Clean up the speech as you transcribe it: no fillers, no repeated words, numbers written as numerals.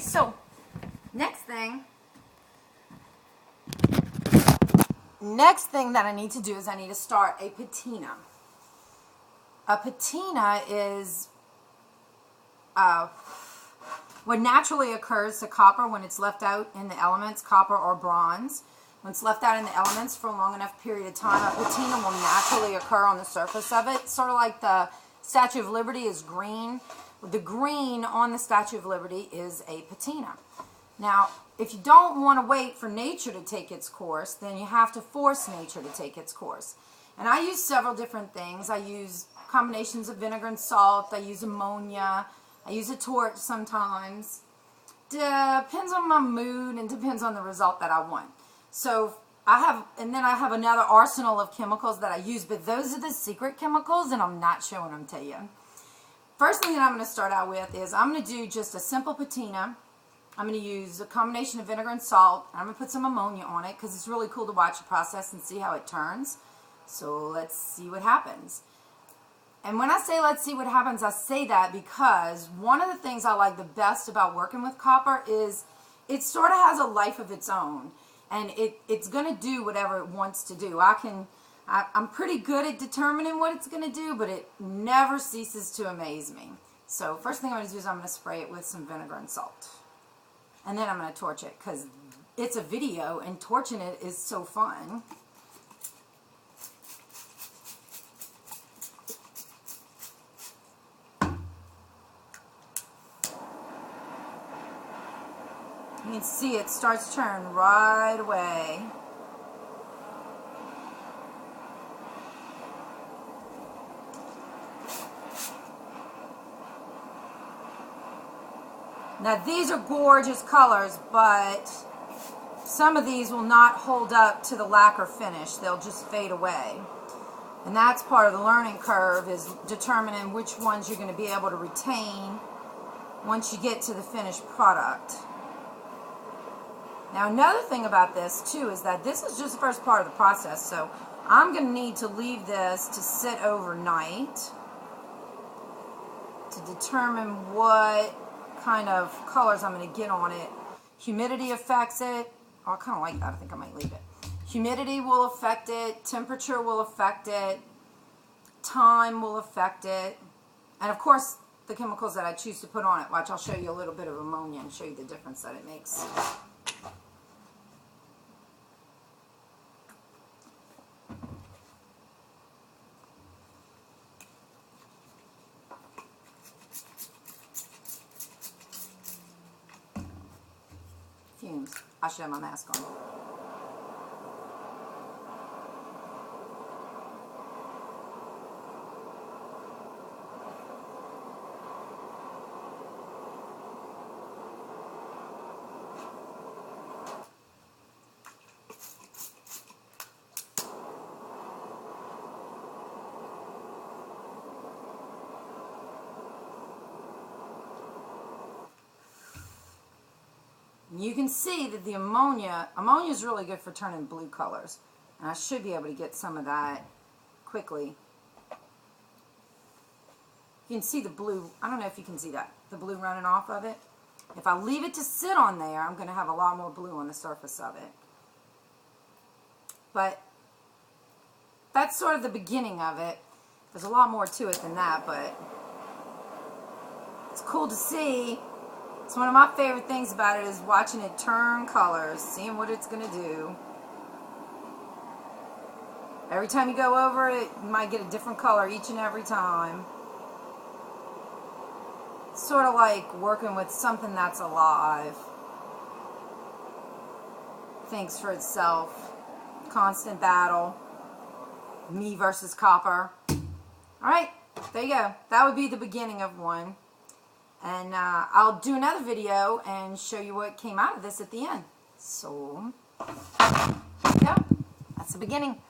so next thing that I need to do is I need to start a patina. A patina is what naturally occurs to copper when it's left out in the elements, copper or bronze. When it's left out in the elements for a long enough period of time, a patina will naturally occur on the surface of it. Sort of like the Statue of Liberty is green. The green on the Statue of Liberty is a patina. Now, if you don't want to wait for nature to take its course, then you have to force nature to take its course. And I use several different things. I use combinations of vinegar and salt. I use ammonia. I use a torch sometimes. Depends on my mood and depends on the result that I want. So I have another arsenal of chemicals that I use, but those are the secret chemicals and I'm not showing them to you. First thing that I'm going to start out with is I'm going to do just a simple patina. I'm going to use a combination of vinegar and salt. I'm going to put some ammonia on it because it's really cool to watch the process and see how it turns. So let's see what happens. And when I say let's see what happens, I say that because one of the things I like the best about working with copper is it sort of has a life of its own. And it's going to do whatever it wants to do. I'm pretty good at determining what it's going to do, but it never ceases to amaze me. So first thing I'm going to do is I'm going to spray it with some vinegar and salt. And then I'm going to torch it because it's a video and torching it is so fun. You can see it starts to turn right away. Now these are gorgeous colors, but some of these will not hold up to the lacquer finish. They'll just fade away. And that's part of the learning curve, is determining which ones you're going to be able to retain once you get to the finished product. Now another thing about this too is that this is just the first part of the process, so I'm going to need to leave this to sit overnight to determine what kind of colors I'm going to get on it. Humidity affects it. Oh, I kind of like that. I think I might leave it. Humidity will affect it. Temperature will affect it. Time will affect it. And of course, the chemicals that I choose to put on it. Watch, I'll show you a little bit of ammonia and show you the difference that it makes. Fumes. I should have my mask on. You can see that the ammonia is really good for turning blue colors. And I should be able to get some of that quickly. You can see the blue. I don't know if you can see that. The blue running off of it. If I leave it to sit on there, I'm going to have a lot more blue on the surface of it. But that's sort of the beginning of it. There's a lot more to it than that, but it's cool to see. So one of my favorite things about it is watching it turn colors, seeing what it's going to do. Every time you go over it, you might get a different color each and every time. It's sort of like working with something that's alive. Thinks for itself. Constant battle. Me versus copper. Alright, there you go. That would be the beginning of one. And I'll do another video and show you what came out of this at the end. So, there you go. That's the beginning.